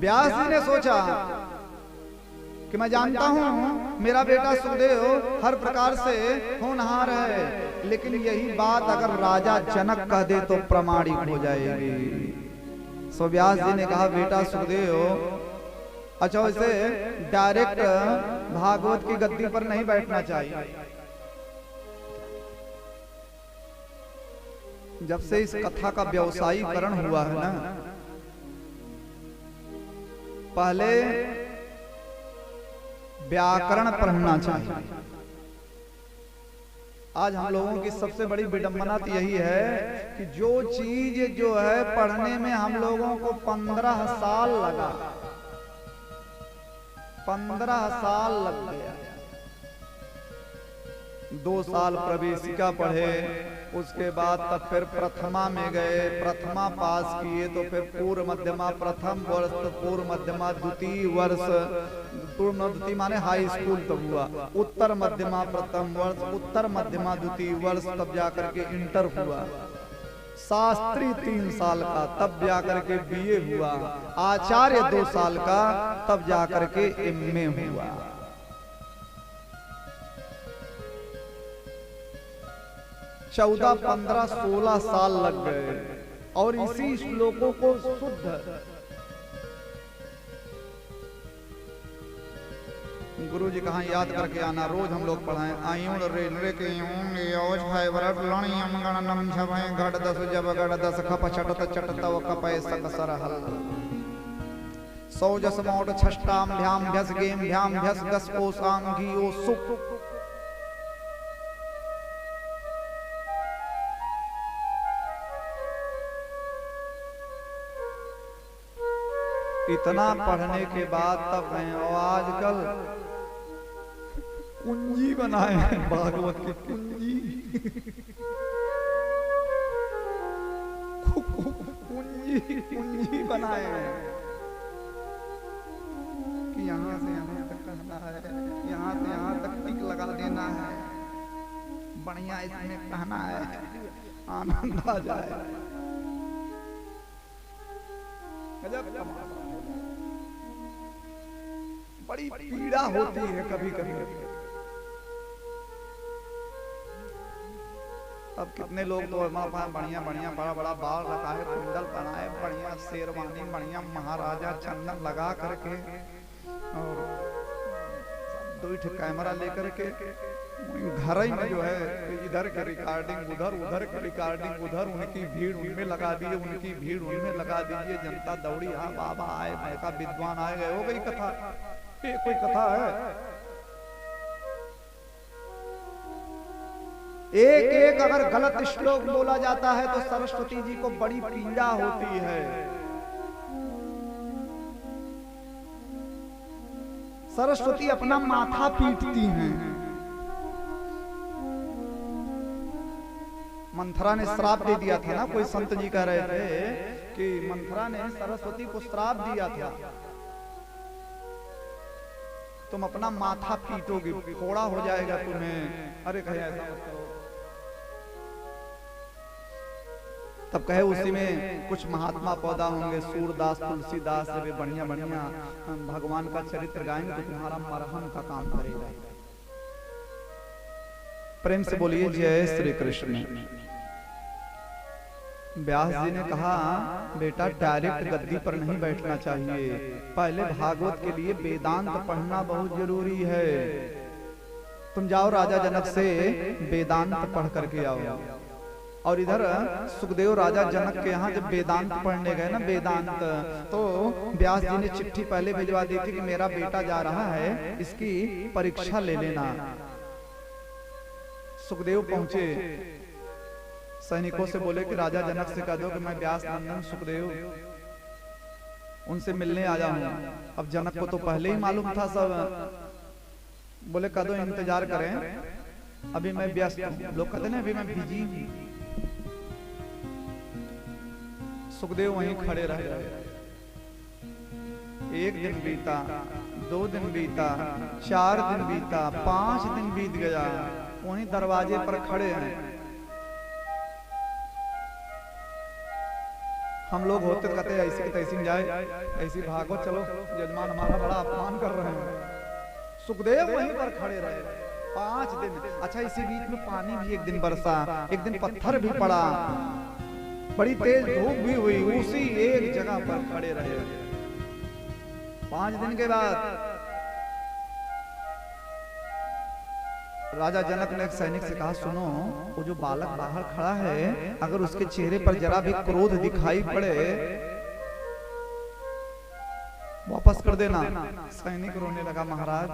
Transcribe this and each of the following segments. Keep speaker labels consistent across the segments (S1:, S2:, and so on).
S1: व्यास जी ने सोचा कि मैं जानता हूं मेरा बेटा सुखदेव हर प्रकार से होनहार है, लेकिन यही बात अगर राजा जनक कह दे तो प्रमाणिक हो जाएगी। सो व्यास जी ने कहा बेटा सुखदेव, अच्छा वैसे डायरेक्ट भागवत की गद्दी पर नहीं बैठना चाहिए। जब से इस कथा का व्यवसायीकरण हुआ है ना, पहले व्याकरण पढ़ना चाहिए। आज हम लोगों की सबसे बड़ी विडंबना तो यही है कि जो चीज जो है पढ़ने में हम लोगों को 15 साल लगा, 15 साल लग गया। 2 साल प्रवेशिका पढ़े, उसके बाद तब फिर प्रथमा में गए, प्रथमा पास किए तो फिर पूर्व मध्यमा प्रथम वर्ष, तो पूर्व मध्यमा द्वितीय वर्ष, पूर्व द्वितीय माने हाई स्कूल तब हुआ, उत्तर मध्यमा प्रथम वर्ष, उत्तर मध्यमा द्वितीय वर्ष, तब जाकर के इंटर हुआ, शास्त्री 3 साल का, तब जाकर के बीए हुआ, आचार्य 2 साल का, तब जाकर के एमए हुआ। 14, 15, 16 साल लग गए और इसी श्लोकों को शुद्ध गुरु जी कहाँ याद करके आना, रोज हम लोग पढ़ाएं। आयुण रे नरे के योज है वरट लणियम गणनम छवै घट दस जब गड़ दस खप छटत चटत व कपय सकसर हल सौजस मोट छष्टाम भ्याम भ्यस गेम भ्याम भ्यस गस कोसांगी ओ सुख। इतना पढ़ने के बाद तब और आजकल कुंजी बनाए हैं, भागवत की कुंजी कुंजी कुंजी बनाए हैं कि यहाँ से यहाँ तक कहना है, यहाँ से यहाँ तक टिक लगा देना है, बढ़िया इसमें कहना है, आनंद आ जाए। बड़ी पीड़ा होती है कभी कभी। अब कितने लोग तो बढ़िया बढ़िया बड़ा बड़ा बाल लगाए, कुंडल बनाए, बढ़िया शेरवानी, बढ़िया महाराजा चंदन लगा करके और 2 कैमरा लेकर के घर ही में जो है इधर की रिकॉर्डिंग उधर, उधर की रिकॉर्डिंग उधर, उनकी भीड़ उनमें लगा दीजिए, उनकी भीड़ उनमें लगा दीजिए, जनता दौड़ी, हाँ बाबा आए, मैका विद्वान आए गए, हो गई कथा। ये कोई कथा है? एक एक अगर गलत श्लोक बोला जाता है तो सरस्वती जी को बड़ी पीड़ा होती है। सरस्वती अपना माथा पीटती हैं। मंथरा ने श्राप दे दिया था ना, कोई संत जी कह रहे थे कि मंथरा ने सरस्वती को श्राप दिया था, तुम अपना माथा पीटोगे, फोड़ा हो जाएगा तुम्हें। अरे कहे ऐसा मत करो। तब कहे उसी में कुछ महात्मा पौधा होंगे, सूरदास, तुलसीदास, जब बढ़िया बढ़िया भगवान का चरित्र गाएंगे तो तुम्हारा मरहम का काम करेगा। प्रेम से बोलिए जय श्री कृष्ण। व्यास जी ने कहा बेटा डायरेक्ट गद्दी पर नहीं बैठना चाहिए, पहले भागवत के लिए वेदांत पढ़ना बहुत जरूरी है। तुम जाओ राजा जनक से वेदांत पढ़ करके आओ। और इधर सुखदेव राजा जनक के यहाँ जब वेदांत पढ़ने गए ना, वेदांत, तो व्यास जी ने चिट्ठी पहले भिजवा दी थी कि मेरा बेटा जा रहा है, इसकी परीक्षा ले लेना। सुखदेव पहुंचे, सैनिकों से बोले कि राजा जनक से कह दो कि मैं व्यास नंदन सुखदेव उनसे मिलने आया हूं। अब जनक को तो पहले ही मालूम था सब, बोले कह दो इंतजार करें, अभी मैं व्यस्त हूं। लोग कहते ना अभी मैं बिजी हूं। सुखदेव वहीं खड़े रह गए। 1 दिन बीता, 2 दिन बीता, 4 दिन बीता, 5 दिन बीत गया, वहीं दरवाजे पर खड़े हैं। हम लोग होते कहते ऐसी की तैसी जाए, ऐसी भागो चलो, यजमान हमारा बड़ा अपमान कर रहे हैं। सुखदेव वहीं पर खड़े रहे 5 दिन। अच्छा, इसी बीच में पानी भी एक दिन बरसा, एक दिन पत्थर भी पड़ा, बड़ी तेज धूप भी हुई, उसी एक जगह पर खड़े रहे। 5 दिन के बाद राजा जनक ने एक सैनिक से कहा, सुनो, वो जो बालक बाहर खड़ा है, अगर उसके चेहरे पर जरा भी क्रोध दिखाई पड़े, वापस कर देना। सैनिक रोने लगा, महाराज,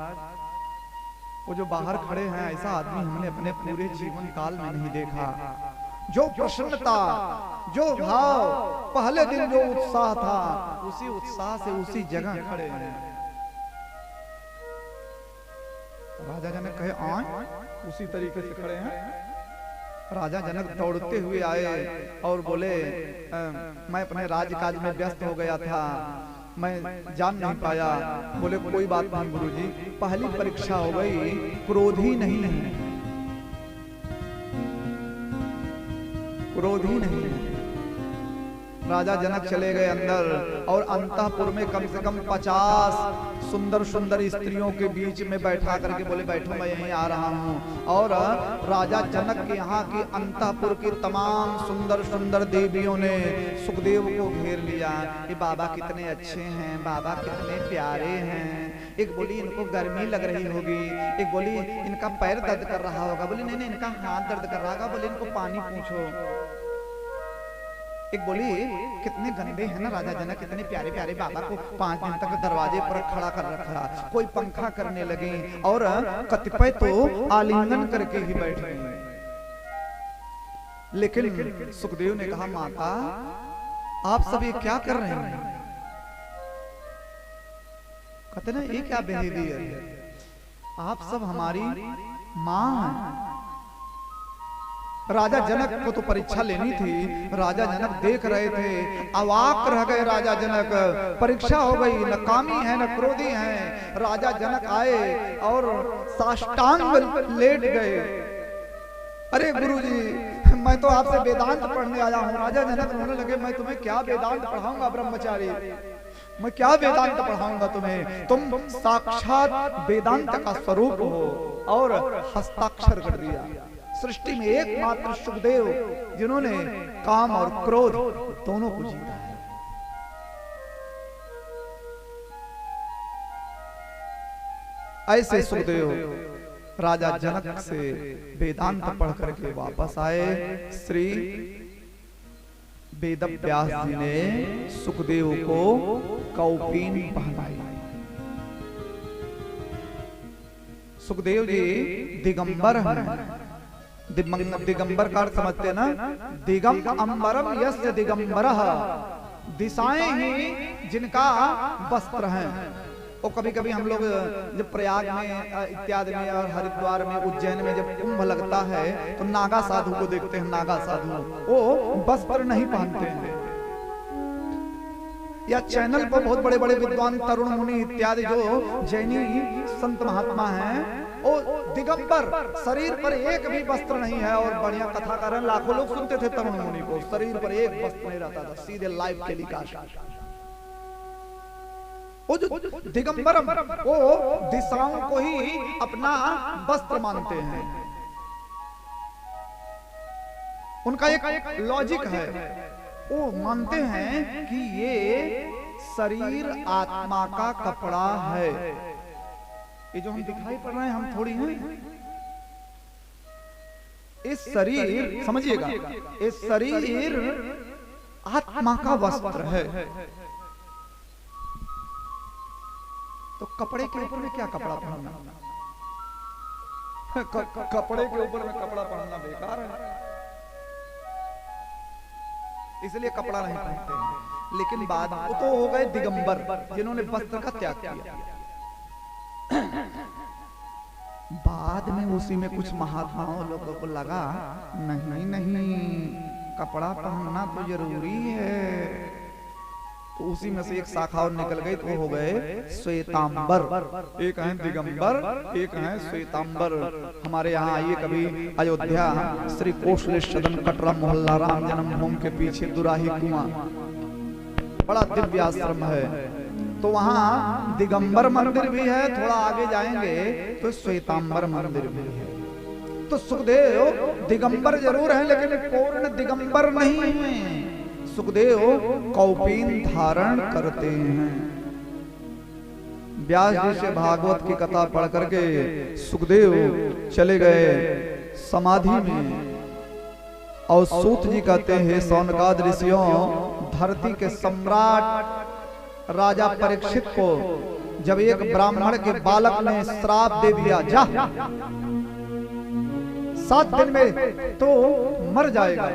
S1: वो जो बाहर खड़े हैं, ऐसा आदमी हमने अपने पूरे जीवन काल में नहीं देखा। जो प्रसन्नता, जो भाव, पहले दिन जो उत्साह था, उसी उत्साह से उसी जगह खड़े हैं। राजा जनक कहे, आए, उसी तरीके से खड़े हैं। राजा जनक दौड़ते हुए आए और बोले, मैं अपने राजकाज में व्यस्त हो गया था, मैं जान नहीं पाया। बोले, कोई बात नहीं गुरुजी, पहली परीक्षा हो गई, क्रोधी नहीं है, क्रोधी नहीं है। राजा जनक चले गए अंदर और अंतःपुर में कम से कम 50 सुंदर सुंदर स्त्रियों के बीच में बैठा करके बोले, बैठो, मैं यहीं आ रहा हूँ। और राजा जनक के यहाँ की अंतःपुर की तमाम सुंदर सुंदर देवियों ने सुखदेव को घेर लिया। ये बाबा कितने अच्छे हैं, बाबा कितने प्यारे हैं। एक बोली, इनको गर्मी लग रही होगी, एक बोली, इनका पैर दर्द कर रहा होगा, बोली नहीं नहीं, इनका हाथ दर्द कर रहा होगा, बोले इनको पानी पूछो। एक बोली, कितने गंदे हैं ना राजा जनक, कितने प्यारे प्यारे बाबा को 5 दिन तक दरवाजे पर खड़ा कर रखा, कोई पंखा करने लगे और कतिपय तो आलिंगन करके ही बैठ गए। लेकिन सुखदेव ने कहा, माता, आप सब ये क्या कर रहे हैं? कहते ना, ये क्या बिहेवियर है? आप सब हमारी माँ हैं। राजा जनक को तो परीक्षा लेनी थी, राजा जनक देख रहे थे, अवाक रह गए राजा जनक। परीक्षा हो गई, न कामी है न क्रोधी है। राजा जनक आए और साष्टांग लेट गए। अरे गुरुजी, मैं तो आपसे वेदांत पढ़ने आया हूँ। राजा जनक रोने लगे, मैं तुम्हें क्या वेदांत पढ़ाऊंगा ब्रह्मचारी, मैं क्या वेदांत पढ़ाऊंगा तुम्हें, तुम साक्षात वेदांत का स्वरूप हो। और हस्ताक्षर कर दिया। सृष्टि में एकमात्र सुखदेव जिन्होंने काम और क्रोध दोनों को जीता है। ऐसे सुखदेव राजा जनक से वेदांत पढ़ करके वापस आए। श्री वेदव्यास जी ने सुखदेव को कौपीन पहनाई। सुखदेव जी दिगंबर हैं। दिगंबर का अर्थ समझते हैं ना, दिगम अंबरम यस्य दिगंबरः, दिशाएं ही जिनका वस्त्र हैं। और कभी कभी हम लोग जब प्रयाग में इत्यादि में और हरिद्वार में उज्जैन में जब कुंभ लगता है तो नागा साधु को देखते हैं। नागा साधु वो वस्त्र नहीं पहनते हैं। या चैनल पर बहुत बड़े बड़े विद्वान तरुण मुनि इत्यादि जो जैनी संत महात्मा हैं, वो दिगंबर, शरीर पर एक भी वस्त्र नहीं है। और बढ़िया कथा कर रहे हैं, लाखों लोग सुनते थे तरुण मुनि को, शरीर पर एक वस्त्र नहीं रहता था, सीधे लाइव टेलीकास्ट। वो जो दिगंबरम, वो दिशाओं को ही अपना वस्त्र मानते हैं। उनका एक लॉजिक है, वो मानते हैं कि ये शरीर आत्मा का कपड़ा है। ये जो हम दिखाई पड़ रहे हैं, हम थोड़ी हैं। इस शरीर, समझिएगा, इस शरीर आत्मा का वस्त्र है। तो कपड़े के ऊपर में क्या कपड़ा पहनना? कपड़े के ऊपर में कपड़ा पहनना बेकार है, इसलिए कपड़ा नहीं पहनते हैं। लेकिन बाद तो हो गए दिगंबर, जिन्होंने वस्त्र का त्याग किया। बाद में उसी में कुछ महात्माओं लोगों को लगा, नहीं नहीं, कपड़ा पहनना तो जरूरी है। तो उसी में से एक शाखा और निकल गई, तो हो गए श्वेतांबर। एक हैं दिगंबर, एक हैं श्वेतांबर। हमारे यहाँ आइए कभी अयोध्या, श्री कौशलेश्वर सदन कटरा मोहल्ला राम जन्मभूमि के पीछे दुराही कुआं, बड़ा दिव्य आश्रम है। तो वहाँ दिगंबर मंदिर भी है, थोड़ा आगे जाएंगे तो श्वेतांबर मंदिर भी है। तो सुखदेव दिगंबर जरूर हैं लेकिन पूर्ण दिगंबर नहीं हैं। सुखदेव कौपीन धारण करते हैं। व्यास जी से भागवत की कथा पढ़ करके सुखदेव चले गए समाधि में। और सूत जी कहते हैं, सौनकाद ऋषियों, धरती के सम्राट राजा परीक्षित को जब एक ब्राह्मण के बालक ने श्राप दे दिया, जा 7 दिन में तो मर जाएगा,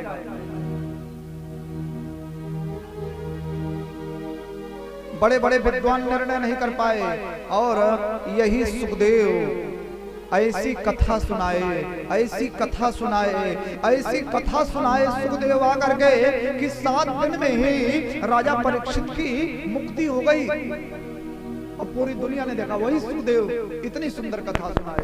S1: बड़े बड़े विद्वान निर्णय नहीं कर पाए। और यही सुखदेव ऐसी कथा सुनाए, ऐसी कथा सुनाए, ऐसी कथा सुनाए सुखदेव आकर के कि 7 दिन में ही राजा परीक्षित की मुक्ति हो गई। और पूरी दुनिया ने देखा वही सुखदेव इतनी सुंदर कथा सुनाए।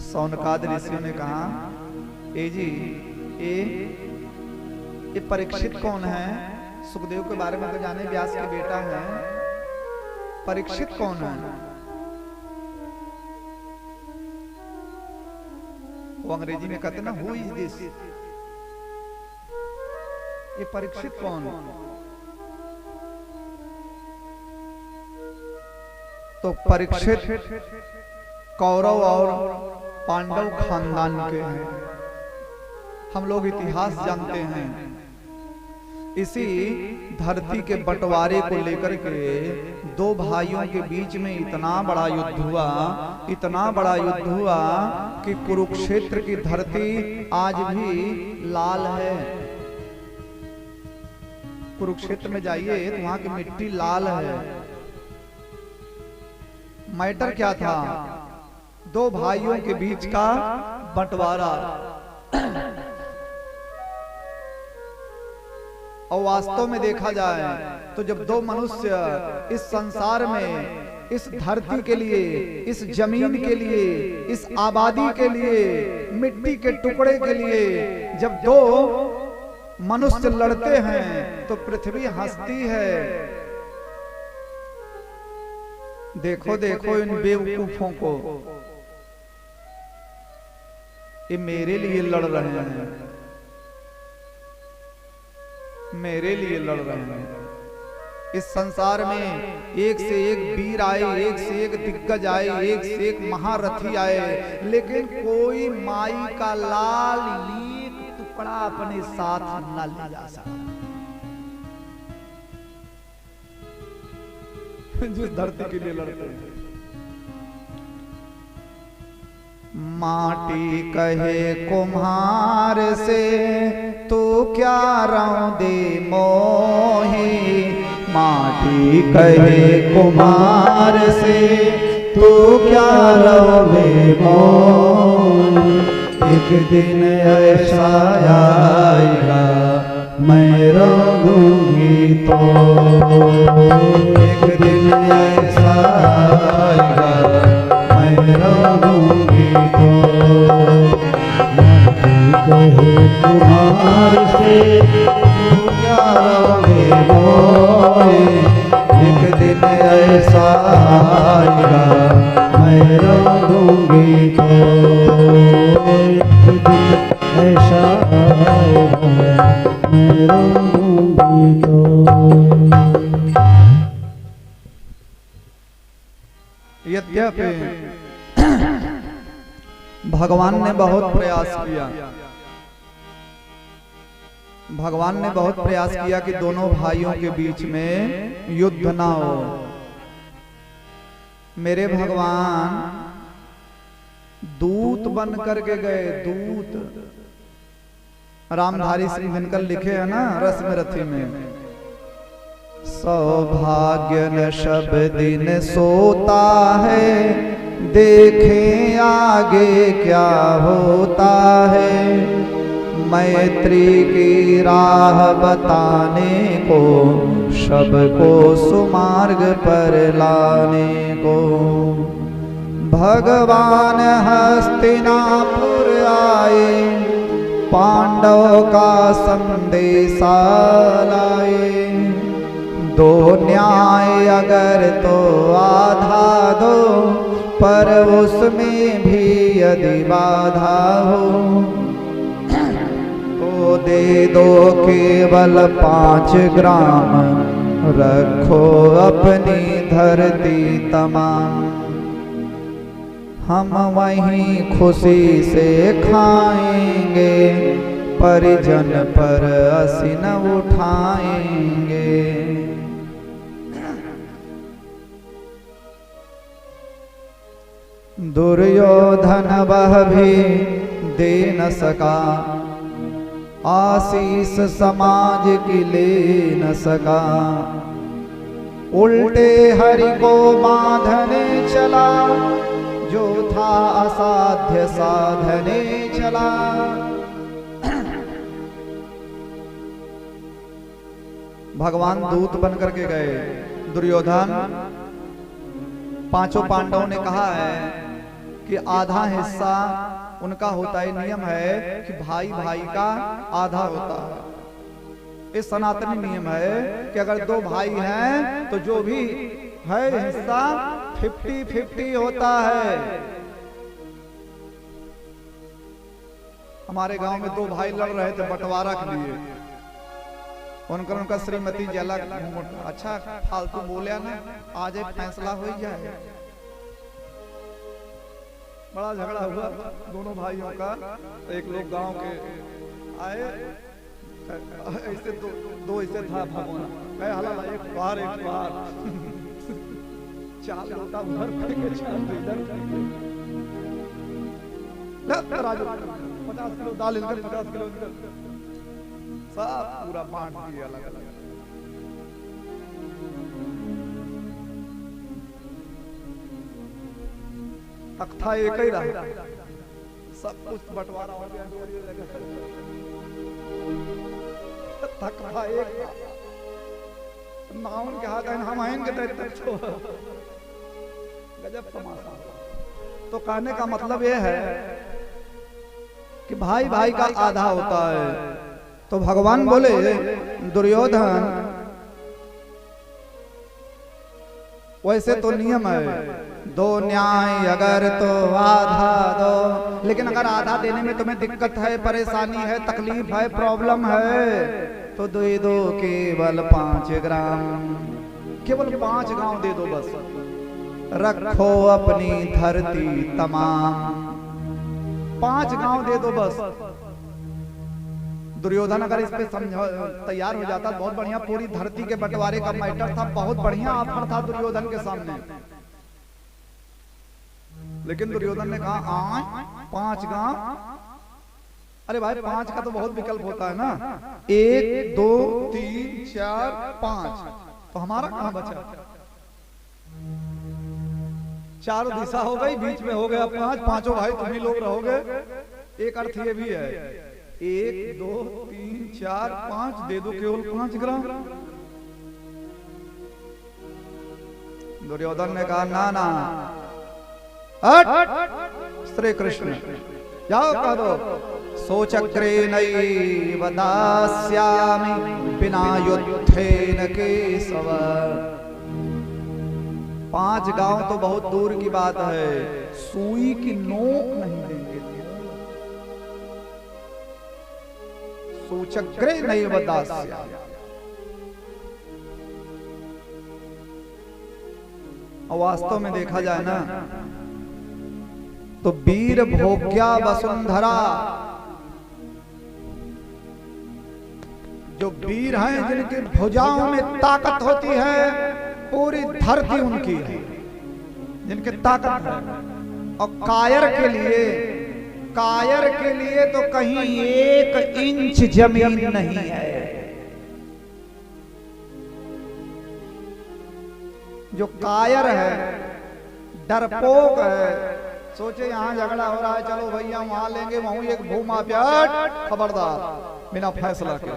S1: सौनकाद ऋषियों ने कहा, ए जी ये परीक्षित कौन है? सुखदेव के बारे में तो जाने, व्यास के बेटा है, परीक्षित कौन है? वो अंग्रेजी में कहते ना, हु इज दिस, ये परीक्षित कौन? तो परीक्षित कौरव और पांडव खानदान के हैं। हम लोग इतिहास जानते हैं। इसी धरती के बंटवारे को लेकर के 2 भाइयों के बीच में इतना बड़ा युद्ध हुआ, इतना बड़ा युद्ध हुआ कि कुरुक्षेत्र की धरती आज भी लाल है। कुरुक्षेत्र में जाइए तो वहां की मिट्टी लाल है। मैटर क्या था? 2 भाइयों के बीच का बंटवारा। और वास्तव में देखा जाए तो जब 2 मनुष्य इस संसार में, इस धरती के लिए, इस जमीन के लिए, इस आबादी के लिए, मिट्टी के टुकड़े के लिए जब 2 मनुष्य लड़ते हैं तो पृथ्वी हंसती है। देखो देखो इन बेवकूफों को, ये मेरे लिए लड़ रहे हैं, मेरे लिए लड़ रहे हैं। इस संसार में एक से एक वीर आए, एक से एक दिग्गज आए, एक से एक महारथी आए, लेकिन कोई माई का लाल एक टुकड़ा अपने साथ न ले जा सका। जिस धरती के लिए लड़ते हैं। माटी कहे कुम्हार से तू क्या रौंदे मोही, माटी कहे कुम्हार से तू क्या रौंदे मोही। एक दिन ऐसा आएगा मैं रौंदूंगी तो, एक दिन ऐसा आएगा मैं रौंदूंगी तो। कहे कुम्हार से तू क्या रौंदे मोही, एक दिन ऐसा आएगा मैं रौंदूंगी तो, एक दिन ऐसा आएगा मैं रौंदूंगी तो। यद्यपि भगवान ने बहुत प्रयास किया, भगवान ने बहुत प्रयास किया कि दोनों भाइयों के बीच में युद्ध ना हो। मेरे भगवान दूत बन करके गए, दूत। रामधारी सिंह दिनकर लिखे है ना रस्म रथी में, सौभाग्य न शब दिन सोता है, देखें आगे क्या होता है। मैत्री की राह बताने को, सबको सुमार्ग पर लाने को। भगवान हस्तिनापुर आए, पांडव का संदेशा लाए। दो न्याय अगर तो आधा दो, पर उसमें भी यदि बाधा हो तो दे दो केवल 5 ग्राम, रखो अपनी धरती तमाम। हम वहीं खुशी से खाएंगे, परिजन पर असी न उठाएंगे। दुर्योधन वह भी दे न सका, आशीष समाज की ले न सका। उल्टे हरि को बांधने चला, जो था असाध्य साधने चला। भगवान दूत बन करके गए। दुर्योधन, 5 पांडवों ने कहा है कि आधा हिस्सा उनका होता है। नियम है कि भाई भाई का आधा होता है। ये सनातनी नियम है कि अगर 2 भाई हैं तो जो भी है हिस्सा 50-50 होता है। हमारे गांव में 2 भाई लड़ रहे थे बंटवारा के लिए। उनका श्रीमती जला, अच्छा फालतू बोलिया ना, आज एक फैसला हो जाए। बड़ा झगड़ा हुआ दोनों भाइयों का। एक लोग गांव के आए, ऐसे दो ऐसे था भगवान, एक बार 4 लोटा उधर फेंके, 4 इधर फेंके। 50 किलो दाल इधर, 50 किलो इधर, सब पूरा बांट दिया अलग अलग। तख्ता एक ही रहा, सब कुछ बंटवारा हो गया। तख्ता एक नाउन के हाथ हम आएंगे तो गजब तमाशा। तो कहने का मतलब यह है कि भाई भाई का आधा होता है। तो भगवान बोले, दुर्योधन वैसे तो नियम है 2 न्याय अगर तो आधा दो, लेकिन अगर आधा देने में तुम्हें दिक्कत है, परेशानी है, तकलीफ है, प्रॉब्लम है, तो दे दो केवल 5 ग्राम, केवल 5 गांव दे दो बस। रखो अपनी धरती तमाम, 5 गांव दे दो बस। दुर्योधन अगर इस पे तैयार हो जाता बहुत बढ़िया, पूरी धरती के बंटवारे का मैटर था, बहुत बढ़िया ऑफर था दुर्योधन के सामने। लेकिन दुर्योधन ने कहा 5 गांव। अरे भाई 5 का तो बहुत विकल्प होता है ना, 1 2 3 4 5, तो हमारा कहां बचा? 4 दिशा हो गई, बीच में हो गया 5, 5 भाई तुम ही लोग रहोगे। एक अर्थ ये भी है, 1 2 3 4 5 दे दो केवल 5 ग्राम। दुर्योधन ने कहा ना ना, श्री कृष्ण जाओ कह दो, सोचक्रे नैव दास्यामि बिना युद्धेन केशव। 5 गांव तो बहुत दूर की बात है, सुई की नोक नहीं देंगे। सोचक्रे नैव दास्यामि। वास्तव में देखा जाए ना तो वीर भोग्या वसुंधरा, जो वीर हैं जिनकी भुजाओं में ताकत होती है, पूरी धरती उनकी है जिनकी ताकत है। और कायर के लिए तो कहीं 1 इंच जमीन नहीं है। जो कायर है, डरपोक है, सोचे यहां झगड़ा हो रहा है, चलो भैया वहां लेंगे, वहां एक भूमाफिया, खबरदार, बिना फैसला के।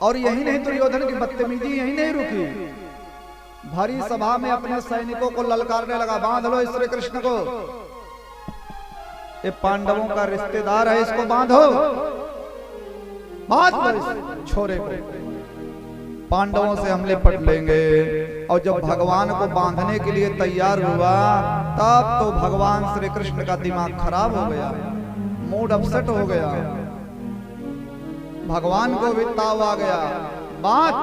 S1: और यही नहीं, दुर्योधन की बदतमीजी यही नहीं रुकी, भरी सभा में अपने सैनिकों को ललकारने लगा, बांध लो श्री कृष्ण को। ये पांडवों का रिश्तेदार है, इसको बांधो। बात छोरे को, पांडवों से हम निपट लेंगे। और जब भगवान को बांधने के लिए तैयार हुआ, तब तो भगवान श्री कृष्ण का दिमाग खराब हो गया, मूड अपसेट हो गया। भगवान को भी ताव आ गया, बात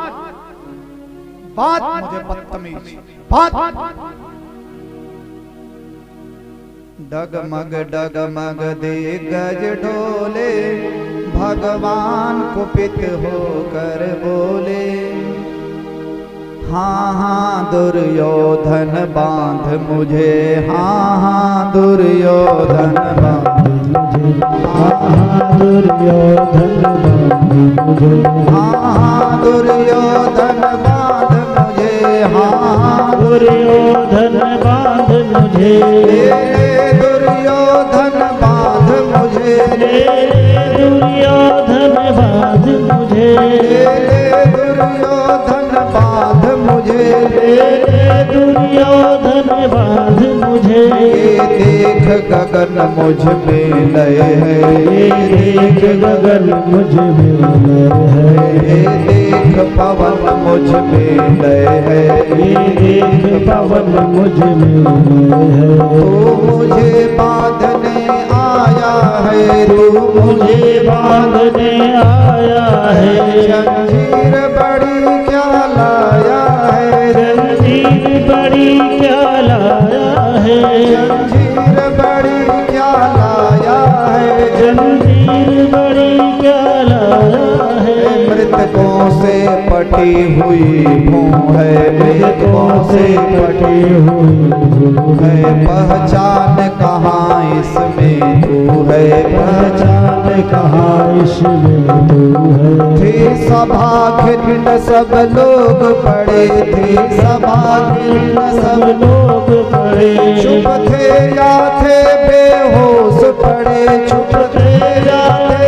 S1: बात मुझे बदतमीज, बात। डगमग डगमग दे गज ढोले, भगवान कुपित होकर बोले, हाँ हाँ दुर्योधन बांध मुझे, हाँ हाँ दुर्योधन बांध मुझे, हाँ हाँ दुर्योधन बांध मुझे, हाँ हाँ दुर्योधन बांध मुझे, हाँ दुर्योधन बांध मुझे, दुर्योधन बांध मुझे, दुर्योधन बांध मुझे, दुर्योधन बांध मुझे, दुर्योधन बांध मुझे। ये देख गगन मुझ में लय है, ये देख गगन मुझ में लय है, ये देख पवन मुझ में लय है, ये देख पवन मुझ में लय है। तू मुझे बांधने आया है, तू मुझे बांधने आया है, जंजीर बड़ी क्या लाया है, जंजीर बड़ी क्या लाया है, जंजीर बड़ी क्या लाया है, जंजीर बड़ी क्या लाया है। मृतकों से पटी हुई भूं है, मृतकों से पटी हुई भूं है, पहचान कहाँ इसमें तू है, पहचान कहाँ इसमें तू है। थे सभा खिन्न सब लोग पड़े थे, सभा खिन्न सब लोग पड़े, चुप थे या थे बेहोश पड़े, चुप थे या थे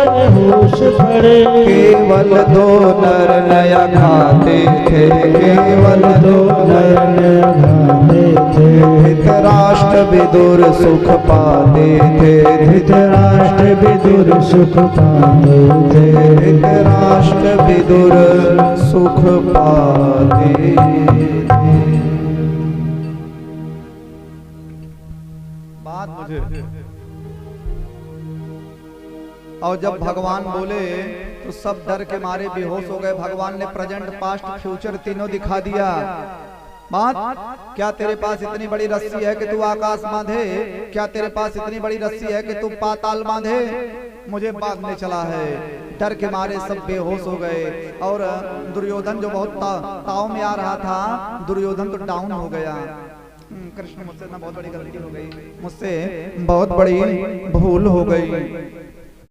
S1: बेहोश पड़े। केवल दो नर नया खाते थे, केवल दो नर नया खाते थे, धृतराष्ट्र विदुर सुख पाते थे, धृतराष्ट्र विदुर सुख पाते थे, धृतराष्ट्र विदुर सुख पाते थे। बात मुझे। और जब भगवान बोले तो सब डर के मारे बेहोश हो गए। भगवान ने प्रेजेंट पास्ट फ्यूचर तीनों दिखा दिया। बात, क्या तेरे पास इतनी बड़ी रस्सी है कि तू आकाश बांधे? क्या तेरे पास इतनी बड़ी रस्सी है कि तू पाताल बांधे? मुझे बांधने चला है। डर के मारे सब बेहोश हो गए। और दुर्योधन जो बहुत ताव में आ रहा था, दुर्योधन तो डाउन हो गया। कृष्ण मुझसे ना बहुत बड़ी गलती हो गई, मुझसे बहुत बड़ी भूल हो गई।